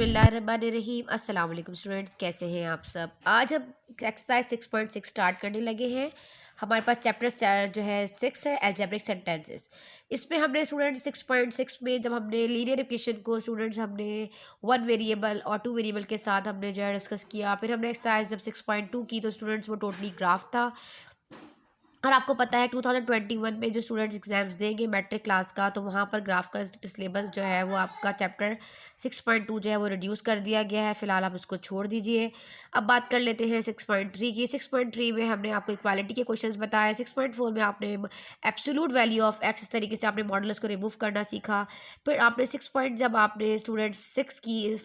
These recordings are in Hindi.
बिस्मिल्लाहिर्रहमानिर्रहीम। अस्सलाम वालेकुम स्टूडेंट्स, कैसे हैं आप सब। आज हम एक्सरसाइज 6.6 स्टार्ट करने लगे हैं। हमारे पास चैप्टर जो है 6 है, अलजेब्रिक सेंटेंसेस। इसमें हमने स्टूडेंट 6.6 में जब हमने लीनियर इक्वेशन को स्टूडेंट्स हमने वन वेरिएबल और टू वेरिएबल के साथ हमने जो है डिस्कस किया। फिर हमने एक्सरसाइज जब 6.2 की तो स्टूडेंट्स वो टोटली ग्राफ था। और आपको पता है 2021 में जो स्टूडेंट्स एग्जाम्स देंगे मैट्रिक क्लास का, तो वहाँ पर ग्राफ का सिलेबस जो है वो आपका चैप्टर 6.2 जो है वो रिड्यूस कर दिया गया है। फिलहाल आप उसको छोड़ दीजिए। अब बात कर लेते हैं 6.3 की। 6.3 में हमने आपको इक्वालिटी के क्वेश्चंस बताए। 6.4 में आपने एब्सोल्यूट वैल्यू ऑफ एक्स, इस तरीके से आपने मॉडल्स को रिमूव करना सीखा। फिर आपने जब आपने स्टूडेंट्स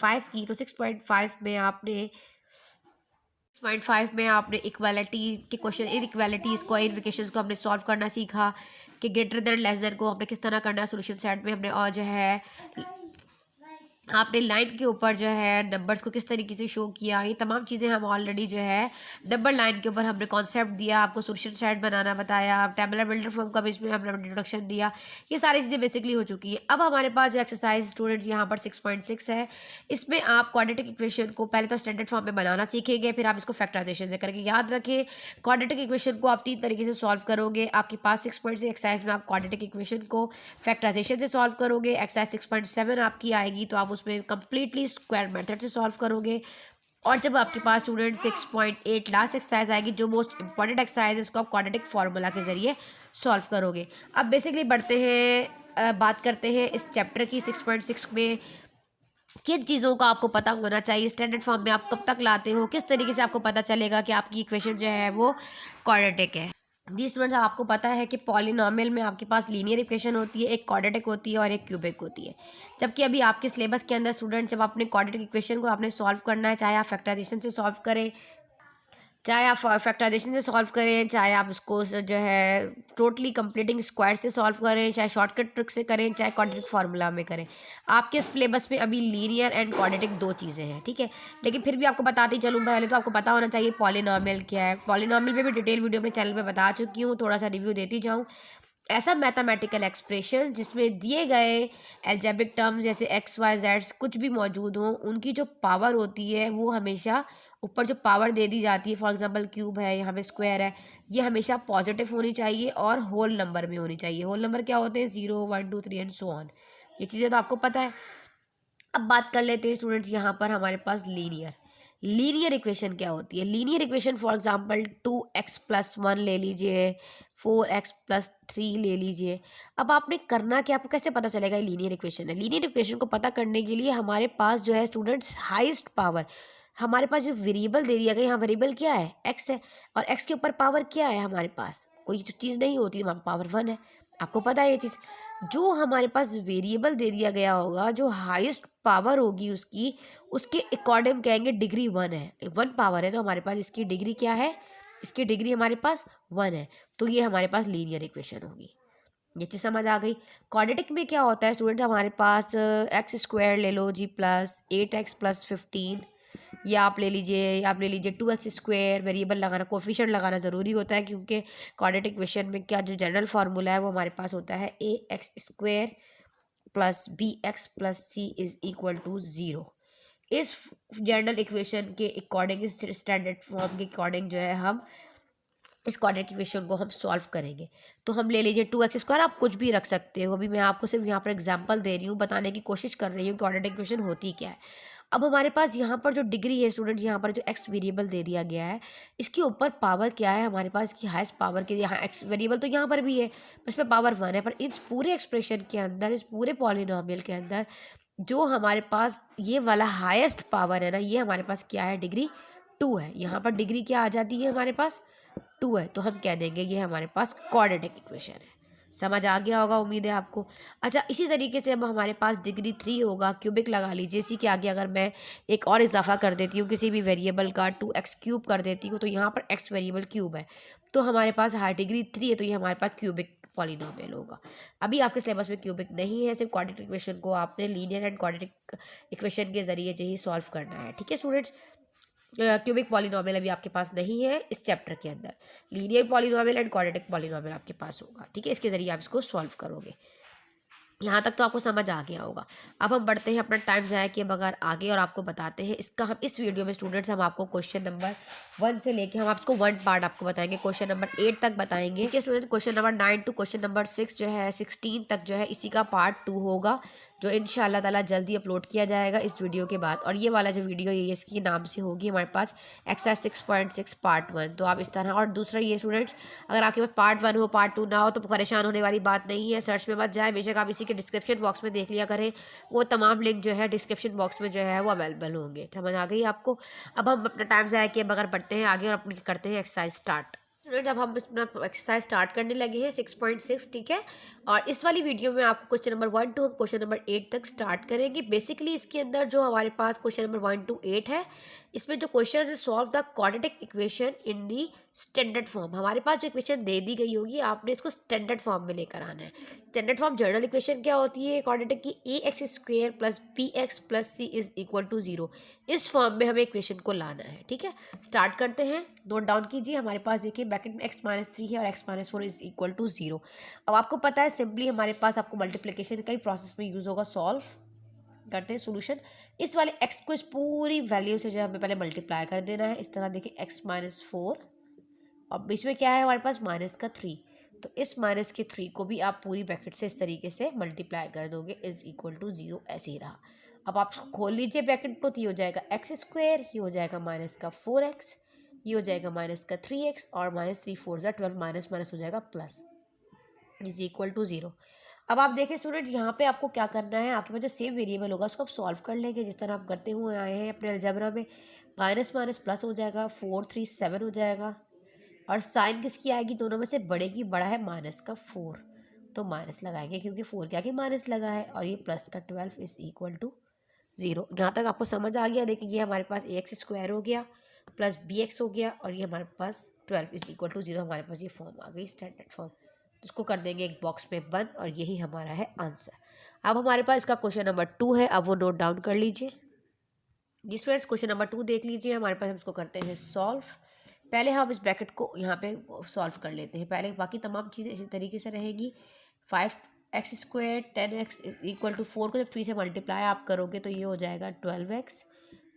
5 की तो 6.5 में आपने 6.5 में आपने इक्वालिटी के क्वेश्चन, इनइक्वालिटीज़ को, इन्विकेशंस को हमने सॉल्व करना सीखा कि ग्रेटर देन लेस देन को हमने किस तरह करना है। सोल्यूशन सेट में हमने और जो है आपने लाइन के ऊपर जो है नंबर्स को किस तरीके से शो किया, ये तमाम चीज़ें हम ऑलरेडी जो है नंबर लाइन के ऊपर हमने कॉन्सेप्ट दिया, आपको सोल्यूशन सेट बनाना बताया, टेबुलर बिल्डर फॉर्म का भी इसमें हमने इंट्रोडक्शन दिया। ये सारी चीज़ें बेसिकली हो चुकी है। अब हमारे पास जो एक्सरसाइज स्टूडेंट यहाँ पर 6.6 है, इसमें आप क्वाड्रेटिक इक्वेशन को पहले तो स्टैंडर्ड फॉर्म में बनाना सीखेंगे, फिर आप इसको फैक्टराइजेशन से करके याद रखें। क्वाड्रेटिक इक्वेशन को आप 3 तरीके से सॉल्व करोगे। आपके पास 6.6 एक्सरसाइज में आप क्वाड्रेटिक इक्वेशन को फैक्टराइजेशन से सॉल्व करोगे। एक्सरसाइज 6.7 आपकी आएगी तो आप उसमें कंप्लीटली स्क्वायर मेथड से सॉल्व करोगे। और जब आपके पास स्टूडेंट 6.8 लास्ट एक्सरसाइज आएगी, जो मोस्ट इंपॉर्टेंट एक्सरसाइज है, उसको आप क्वाड्रेटिक फार्मूला के जरिए सॉल्व करोगे। अब बेसिकली बढ़ते हैं, बात करते हैं इस चैप्टर की। 6.6 में किन चीज़ों का आपको पता होना चाहिए, स्टैंडर्ड फॉर्म में आप कब तक लाते हो, किस तरीके से आपको पता चलेगा कि आपकी इक्वेशन जो है वो क्वाड्रेटिक है। जी स्टूडेंट्स, आपको पता है कि पॉलिनॉमियल में आपके पास लीनियर इक्वेशन होती है, एक क्वाड्रेटिक होती है और एक क्यूबिक होती है। जबकि अभी आपके सिलेबस के अंदर स्टूडेंट जब आपने क्वाड्रेटिक इक्वेशन को आपने सॉल्व करना है, चाहे आप फैक्टराइजेशन से सॉल्व करें, चाहे आप फैक्टराइजेशन से सॉल्व करें, चाहे आप उसको जो है टोटली कंप्लीटिंग स्क्वायर से सॉल्व करें, चाहे शॉर्टकट ट्रिक से करें, चाहे क्वाड्रेटिक फार्मूला में करें, आपके सिलेबस में अभी लीनियर एंड क्वाड्रेटिक 2 चीज़ें हैं, ठीक है। लेकिन फिर भी आपको बताती चलूँ, पहले तो आपको पता होना चाहिए पॉलिनॉमियल क्या है। पॉलिनॉमियल में भी डिटेल वीडियो अपने चैनल पर बता चुकी हूँ, थोड़ा सा रिव्यू देती जाऊँ। ऐसा मैथमेटिकल एक्सप्रेशन जिसमें दिए गए एल्जेब्रिक टर्म जैसे एक्स वाई जेड कुछ भी मौजूद हो, उनकी जो पावर होती है वो हमेशा ऊपर जो पावर दे दी जाती है, फॉर एग्जांपल क्यूब है, यहाँ पे स्क्वायर है, ये हमेशा पॉजिटिव होनी चाहिए और होल नंबर में होनी चाहिए। होल नंबर क्या होते हैं? 0 1 2 3 एंड सो ऑन। ये चीज़ें तो आपको पता है। अब बात कर लेते हैं स्टूडेंट्स यहाँ पर हमारे पास लीनियर इक्वेशन क्या होती है। Linear equation for example 2x+1 ले लीजिए, 4x+3 ले लीजिए। अब आपने करना क्या, आपको कैसे पता चलेगा ये लीनियर इक्वेशन है? लीनियर इक्वेशन को पता करने के लिए हमारे पास जो है स्टूडेंट्स हाईएस्ट पावर, हमारे पास जो वेरिएबल दे दिया गया, यहाँ वेरिएबल क्या है? एक्स है, और एक्स के ऊपर पावर क्या है? हमारे पास कोई जो चीज़ नहीं होती, वहाँ पावर 1 है। आपको पता है ये चीज़। जो हमारे पास वेरिएबल दे दिया गया होगा, जो हाईएस्ट पावर होगी उसकी, उसके अकॉर्डिंग कहेंगे डिग्री 1 है। 1 पावर है तो हमारे पास इसकी डिग्री क्या है? इसकी डिग्री हमारे पास 1 है, तो ये हमारे पास लीनियर इक्वेशन होगी। ये चीज़ समझ आ गई। क्वाड्रेटिक में क्या होता है स्टूडेंट, हमारे पास एक्स स्क्वायर ले लो जी प्लस 8x+15, या आप ले लीजिए 2x²। वेरिएबल लगाना, कोफिशिएंट लगाना ज़रूरी होता है, क्योंकि क्वाड्रेटिक इक्वेशन में क्या जो जनरल फार्मूला है वो हमारे पास होता है ax² + bx + c = 0। इस जनरल इक्वेशन के अकॉर्डिंग, इस स्टैंडर्ड फॉर्म के अकॉर्डिंग जो है हम इस क्वाड्रेटिक इक्वेशन को हम सॉल्व करेंगे। तो हम ले लीजिए 2x², आप कुछ भी रख सकते हो। अभी मैं आपको सिर्फ यहाँ पर एग्जांपल दे रही हूँ, बताने की कोशिश कर रही हूँ क्वाड्रेटिक इक्वेशन होती क्या है। अब हमारे पास यहाँ पर जो डिग्री है स्टूडेंट, यहाँ पर जो एक्स वेरिएबल दे दिया गया है, इसके ऊपर पावर क्या है हमारे पास? की हाईएस्ट पावर के, यहाँ एक्स वेरिएबल तो यहाँ पर भी है पर इस पर पावर 1 है। पर इस पूरे एक्सप्रेशन के अंदर, इस पूरे पॉलिनॉमियल के अंदर जो हमारे पास ये वाला हाईएस्ट पावर है ना, ये हमारे पास क्या है? डिग्री 2 है। यहाँ पर डिग्री क्या आ जाती है? हमारे पास 2 है, तो हम कह देंगे ये हमारे पास क्वाड्रेटिक इक्वेशन है। समझ आ गया होगा, उम्मीद है आपको। अच्छा, इसी तरीके से अब हमारे पास डिग्री 3 होगा, क्यूबिक लगा लीजिए। इसी के आगे अगर मैं एक और इजाफा कर देती हूँ किसी भी वेरिएबल का, 2x³ कर देती हूँ, तो यहाँ पर x वेरिएबल क्यूब है, तो हमारे पास डिग्री 3 है, तो ये हमारे पास क्यूबिक पॉलिनॉमियल होगा। अभी आपके सिलेबस में क्यूबिक नहीं है, सिर्फ क्वाड्रेटिक इक्वेशन को आपने लीनियर एंड क्वाड्रेटिक इक्वेशन के जरिए जो ही सॉल्व करना है, ठीक है स्टूडेंट्स। क्यूबिक पॉलिनॉमियल अभी आपके पास नहीं है इस चैप्टर के अंदर। Linear polynomial and quadratic polynomial आपके पास होगा, ठीक है। इसके जरिए आप इसको सॉल्व करोगे। यहाँ तक तो आपको समझ आ गया होगा। अब हम बढ़ते हैं अपना टाइम ज़ाया किए बगैर आगे और आपको बताते हैं इसका। हम इस वीडियो में स्टूडेंट्स हम आपको क्वेश्चन नंबर 1 से लेके हम आपको 1 पार्ट आपको बताएंगे, क्वेश्चन नंबर 8 तक बताएंगे कि student question number 9 to question number 6 जो है 16 तक जो है इसी का पार्ट 2 होगा, जो इंशाल्लाह ताला जल्दी अपलोड किया जाएगा इस वीडियो के बाद। और ये वाला जो वीडियो ये इसकी नाम से होगी हमारे पास एक्सरसाइज 6.6 पार्ट 1। तो आप इस तरह, और दूसरा ये स्टूडेंट्स, अगर आपके पास पार्ट 1 हो पार्ट 2 ना हो तो परेशान होने वाली बात नहीं है, सर्च में मत जाए, बेशक आप इसी के डिस्क्रिप्शन बॉक्स में देख लिया करें, वो तमाम लिंक जो है डिस्क्रिप्शन बॉक्स में जो है वो अवेलेबल होंगे। समझ आ गई आपको। अब हम अपना टाइम ज़ाया किए बगैर बढ़ते हैं आगे और अपनी करते हैं एक्सरसाइज स्टार्ट। जब हम अपना एक्सरसाइज स्टार्ट करने लगे हैं 6.6, ठीक है। और इस वाली वीडियो में आपको क्वेश्चन नंबर 1 टू हम क्वेश्चन नंबर 8 तक स्टार्ट करेंगे। बेसिकली इसके अंदर जो हमारे पास क्वेश्चन नंबर 1 टू 8 है, इसमें जो क्वेश्चन है solve the quadratic equation in the standard form. हमारे पास जो इक्वेशन दे दी गई होगी आपने इसको स्टैंडर्ड फॉर्म में लेकर आना है। स्टैंडर्ड फॉर्म जनरल इक्वेशन क्या होती है क्वाड्रेटिक की, A X square plus B X plus C is equal to 0। इस फॉर्म में हमें इक्वेशन को लाना है, ठीक है। स्टार्ट करते हैं, नोट डाउन कीजिए। हमारे पास देखिए ब्रैकेट में x-3 है और x-4 इज इक्वल टू 0। अब आपको पता है सिंपली हमारे पास आपको मल्टीप्लिकेशन का ही प्रोसेस में यूज़ होगा। सॉल्व करते हैं सोल्यूशन। इस वाले x को इस पूरी वैल्यू से जो है हमें पहले मल्टीप्लाई कर देना है। इस तरह देखिए x-4 और बीच में क्या है हमारे पास माइनस का 3, तो इस माइनस के 3 को भी आप पूरी ब्रैकेट से इस तरीके से मल्टीप्लाई कर दोगे, इज इक्वल टू 0। ऐसे ही रहा। अब आप खोल लीजिए ब्रैकेट को, तो ये हो जाएगा x², ये हो जाएगा माइनस का 4x, ये हो जाएगा माइनस का 3x और माइनस 3 4 12, माइनस माइनस हो जाएगा प्लस, इज इक्वल टू 0। अब आप देखें स्टूडेंट, यहाँ पे आपको क्या करना है, आपके पास जो सेम वेरिएबल होगा उसको आप सॉल्व कर लेंगे जिस तरह आप करते हुए आए हैं अपने अलजेब्रा में। माइनस माइनस प्लस हो जाएगा, 4 3 7 हो जाएगा, और साइन किसकी आएगी, दोनों में से बड़े की बड़ा है माइनस का 4, तो माइनस लगाएंगे क्योंकि 4 के आगे माइनस लगा है, और ये प्लस का 12 इज इक्वल टू 0। यहाँ तक आपको समझ आ गया। देखिए ये हमारे पास x² हो गया प्लस bx हो गया, और ये हमारे पास 12 इज इक्वल टू 0। हमारे पास ये फॉर्म आ गई स्टैंडर्ड फॉर्म, इसको कर देंगे एक बॉक्स में बंद, और यही हमारा है आंसर। अब हमारे पास इसका क्वेश्चन नंबर 2 है, अब वो नोट डाउन कर लीजिए। जी स्टूडेंट्स, क्वेश्चन नंबर 2 देख लीजिए। हमारे पास हम इसको करते हैं सॉल्व। पहले हम इस ब्रैकेट को यहाँ पे सॉल्व कर लेते हैं पहले, बाकी तमाम चीज़ें इसी तरीके से रहेंगी। 5x² 10x इक्वल टू 4 को जब 3 से मल्टीप्लाई आप करोगे तो ये हो जाएगा 12x,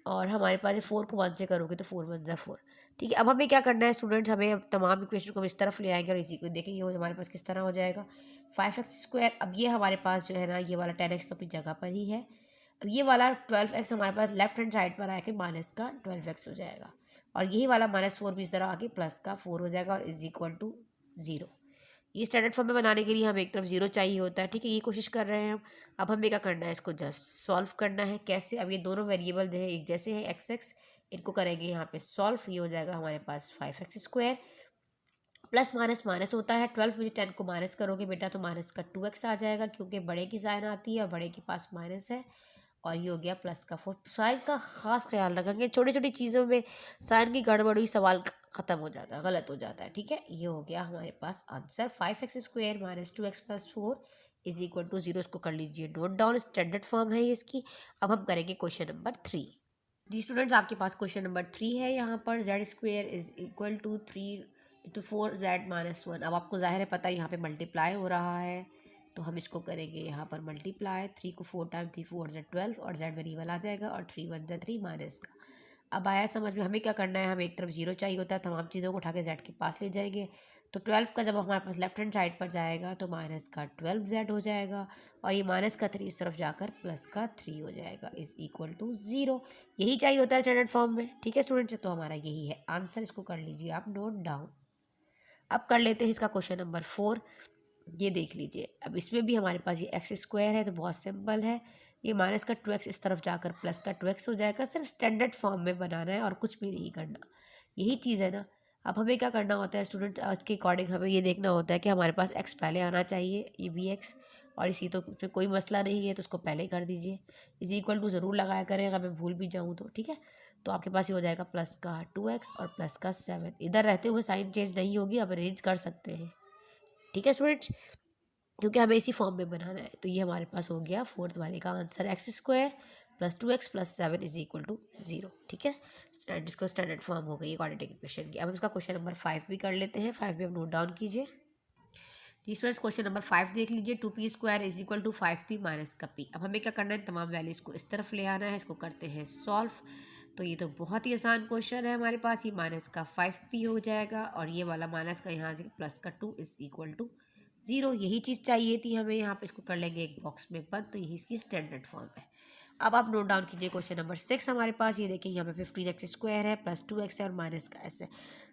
और हमारे पास 4 को 1 से करोगे तो 4 1 जा 4। ठीक है। अब हमें क्या करना है स्टूडेंट्स, हमें अब तमाम इक्वेशन को इस तरफ ले आएंगे और इसी को देखेंगे वो हमारे पास किस तरह हो जाएगा। 5x², अब ये हमारे पास जो है ना ये वाला 10x तो अपनी जगह पर ही है। अब ये वाला 12x हमारे पास लेफ्ट हैंड साइड पर आके माइनस का 12x हो जाएगा, और यही वाला -4 भी इस तरह आके प्लस का 4 हो जाएगा, और इज इक्वल टू 0। ये स्टैंडर्ड फॉर्म में बनाने के लिए हमें एक तरफ 0 चाहिए होता है, ठीक है। ये कोशिश कर रहे हैं हम। अब हमें क्या करना है, इसको जस्ट सॉल्व करना है। कैसे, अब ये दोनों वेरिएबल जो है एक जैसे हैं x, इनको करेंगे यहाँ पे सॉल्व। ये हो जाएगा हमारे पास 5x² प्लस माइनस माइनस होता है, 12 में 10 को माइनस करोगे बेटा तो माइनस का 2x आ जाएगा, क्योंकि बड़े की साइन आती है और बड़े के पास माइनस है, और ये हो गया प्लस का 4। साइन का खास ख्याल रखेंगे, छोटी छोटी चीज़ों में साइन की गड़बड़ी सवाल ख़त्म हो जाता है, गलत हो जाता है, ठीक है। ये हो गया हमारे पास answer 5x² minus 2x plus 4 is equal to 0। इसको कर लीजिए नोट डाउन, स्टैंडर्ड फॉर्म है ये इसकी। अब हम करेंगे क्वेश्चन नंबर 3। जी स्टूडेंट्स, आपके पास क्वेश्चन नंबर 3 है। यहाँ पर z² is equal to 3 into 4z-1। अब आपको जाहिर है पता है यहाँ पे मल्टीप्लाई हो रहा है, तो हम इसको करेंगे यहाँ पर मल्टीप्लाई। 3 को 4 टाइम 3 4 z 12, और z वेरिएबल आ जाएगा, और 3 1 जा 3 माइनस का। अब आया समझ में, हमें क्या करना है, हमें एक तरफ 0 चाहिए होता है, तमाम चीज़ों को उठा के z के पास ले जाएंगे। तो 12 का जब हमारे पास लेफ्ट हैंड साइड पर जाएगा तो माइनस का 12z हो जाएगा, और ये माइनस का 3 इस तरफ जाकर प्लस का 3 हो जाएगा, इज इक्वल टू 0। यही चाहिए होता है स्टैंडर्ड फॉर्म में, ठीक है स्टूडेंट्स। तो हमारा यही है आंसर, इसको कर लीजिए आप नोट डाउन। अब कर लेते हैं इसका क्वेश्चन नंबर 4। ये देख लीजिए, अब इसमें भी हमारे पास ये x² है, तो बहुत सिंपल है। ये माइनस का 2x इस तरफ जाकर प्लस का 2x हो जाएगा। सिर्फ स्टैंडर्ड फॉर्म में बनाना है और कुछ भी नहीं करना, यही चीज़ है ना। अब हमें क्या करना होता है स्टूडेंट, आज के अकॉर्डिंग हमें ये देखना होता है कि हमारे पास x पहले आना चाहिए, ये भी x, और इसी तो उसमें कोई मसला नहीं है, तो उसको पहले कर दीजिए। इज इक्वल टू ज़रूर लगाया करें, अगर मैं भूल भी जाऊँ तो, ठीक है। तो आपके पास ये हो जाएगा प्लस का 2x और प्लस का 7। इधर रहते हुए साइन चेंज नहीं होगी, अब अरेंज कर सकते हैं, ठीक है स्टूडेंट्स, क्योंकि हमें इसी फॉर्म में बनाना है। तो ये हमारे पास हो गया 4th वाले का answer, x² plus 2x plus 7 is equal to 0, ठीक है। इसको स्टैंडर्ड फॉर्म हो गई क्वाड्रेटिक इक्वेशन की। अब इसका क्वेश्चन नंबर 5 भी कर लेते हैं। 5 भी हम नोट डाउन कीजिए। जी स्टूडेंट्स, क्वेश्चन नंबर 5 देख लीजिए। 2p² is equal to 5p minus का p। अब हमें क्या करना है, तमाम वैल्यूज़ को इस तरफ ले आना है। इसको करते हैं सॉल्व। तो ये तो बहुत ही आसान क्वेश्चन है हमारे पास। ये माइनस का 5p हो जाएगा और ये वाला माइनस का यहाँ से प्लस का 2 इज इक्वल टू 0। यही चीज़ चाहिए थी हमें। यहाँ पे इसको कर लेंगे एक बॉक्स में बंद। तो यही इसकी स्टैंडर्ड फॉर्म है। अब आप नोट डाउन कीजिए क्वेश्चन नंबर 6 हमारे पास। ये देखिए यहाँ पे 15x² है, प्लस 2x है और माइनस का s है।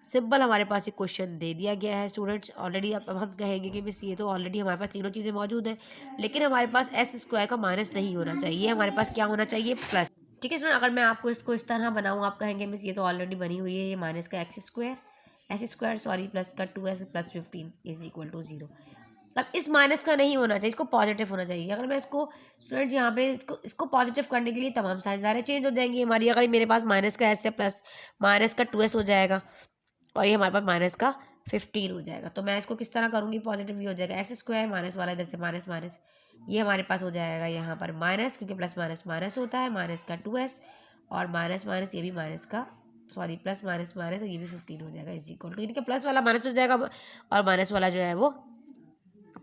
सिंपल हमारे पास ये क्वेश्चन दे दिया गया है स्टूडेंट्स ऑलरेडी। अब हम कहेंगे कि मिस ये तो ऑलरेडी हमारे पास तीनों चीज़ें मौजूद हैं, लेकिन हमारे पास s² का माइनस नहीं होना चाहिए। हमारे पास क्या होना चाहिए, प्लस। ठीक है स्टूडेंट, अगर मैं आपको इसको इस तरह बनाऊँ, आप कहेंगे मिस ये तो ऑलरेडी बनी हुई है, ये माइनस का s² सॉरी प्लस का 2s plus 15 is equal to 0। अब इस माइनस का नहीं होना चाहिए, इसको पॉजिटिव होना चाहिए। अगर मैं इसको स्टूडेंट यहाँ पे इसको पॉजिटिव करने के लिए तमाम साइंस चेंज हो जाएंगी हमारी। अगर मेरे पास माइनस का s है प्लस माइनस का 2s हो जाएगा और ये हमारे पास माइनस का 15 हो जाएगा। तो मैं इसको किस तरह करूँगी, पॉजिटिव ही हो जाएगा। s² माइनस वाला इधर से माइनस माइनस, ये हमारे पास हो जाएगा यहाँ पर माइनस, क्योंकि प्लस माइनस माइनस होता है, माइनस का 2s और माइनस माइनस ये भी माइनस का सॉरी प्लस माइनस माइनस ये भी 15 हो जाएगा इज इक्वल टू, यानी कि प्लस वाला माइनस हो जाएगा और माइनस वाला जो है वो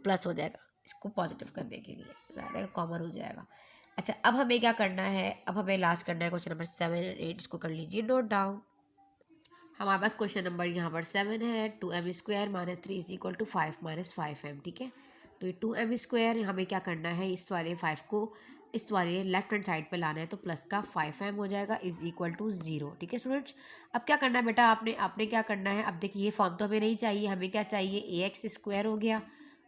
प्लस हो जाएगा। इसको पॉजिटिव करने के लिए कॉमन हो जाएगा। अच्छा, अब हमें क्या करना है, अब हमें लास्ट करना है क्वेश्चन नंबर 7 और 8। इसको कर लीजिए नोट डाउन। हमारे पास क्वेश्चन नंबर यहाँ पर 7 है। 2m² minus 3 is equal to 5 minus 5m। ठीक है, तो ये 2m² हमें क्या करना है, इस वाले 5 को इस वाले लेफ्ट हैंड साइड पे लाना है। तो प्लस का 5m हो जाएगा इज इक्वल टू 0। ठीक है स्टूडेंट्स, अब क्या करना है बेटा, आपने क्या करना है, अब देखिए ये फॉर्म तो हमें नहीं चाहिए। हमें क्या चाहिए, ax² हो गया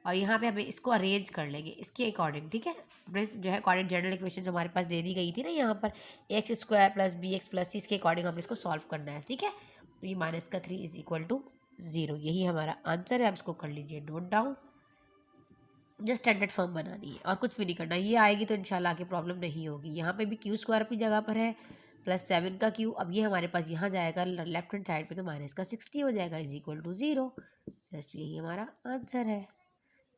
और यहाँ पे हमें इसको अरेंज कर लेंगे इसके अकॉर्डिंग। ठीक है, अपने जो है अकॉर्डिंग जनरल इक्वेशन जो हमारे पास दे दी गई थी ना यहाँ पर, ax² plus bx plus c, इसके अकॉर्डिंग हमें इसको सॉल्व करना है। ठीक है, तो ये माइनस का 3 इज इक्वल टू 0, यही हमारा आंसर है। आप इसको कर लीजिए note down. Just standard form बनानी है और कुछ भी नहीं करना। ये आएगी तो इंशाल्लाह आगे प्रॉब्लम नहीं होगी। यहाँ पे भी q² अपनी जगह पर है, प्लस 7 का q। अब ये हमारे पास यहाँ जाएगा लेफ्ट हैंड साइड पे, तो माइनस का 60 हो जाएगा इज इक्वल टू 0। जस्ट यही हमारा आंसर है,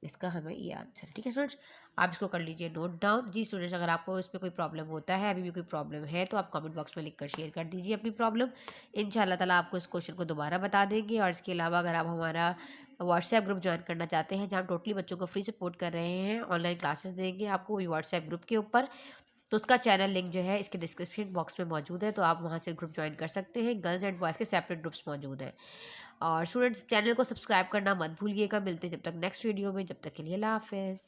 इसका हमें ये आंसर है। ठीक है स्टूडेंट्स, आप इसको कर लीजिए नोट डाउन। जी स्टूडेंट्स, अगर आपको इस पर कोई प्रॉब्लम होता है, अभी भी कोई प्रॉब्लम है, तो आप कमेंट बॉक्स में लिखकर शेयर कर दीजिए अपनी प्रॉब्लम। इंशाल्लाह ताला आपको इस क्वेश्चन को दोबारा बता देंगे। और इसके अलावा अगर आप हमारा व्हाट्सएप ग्रुप ज्वाइन करना चाहते हैं, जहाँ हम टोटली बच्चों को फ्री सपोर्ट कर रहे हैं, ऑनलाइन क्लासेस देंगे आपको व्हाट्सएप ग्रुप के ऊपर, तो उसका चैनल लिंक जो है इसके डिस्क्रिप्शन बॉक्स में मौजूद है। तो आप वहाँ से ग्रुप ज्वाइन कर सकते हैं। गर्ल्स एंड बॉयज़ के सेपरेट ग्रुप्स मौजूद हैं। और स्टूडेंट्स, चैनल को सब्सक्राइब करना मत भूलिएगा। मिलते हैं जब तक नेक्स्ट वीडियो में, जब तक के लिए अल्लाह हाफिज़।